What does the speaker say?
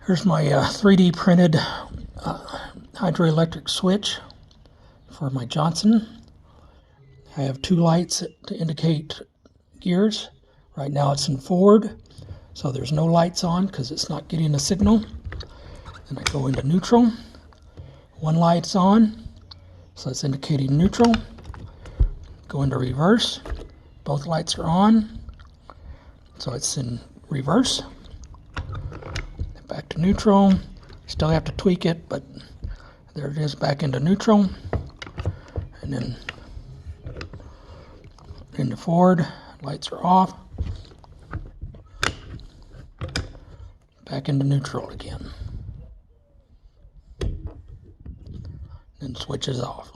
Here's my 3D printed Hydro-Electric switch for my Johnson. I have two lights to indicate gears. Right now it's in forward, so there's no lights on because it's not getting a signal. And I go into neutral. One light's on, so it's indicating neutral. Go into reverse. Both lights are on, so it's in reverse. Back to neutral. Still have to tweak it, but there it is, back into neutral. And then into forward, lights are off. Back into neutral again. Then switches off.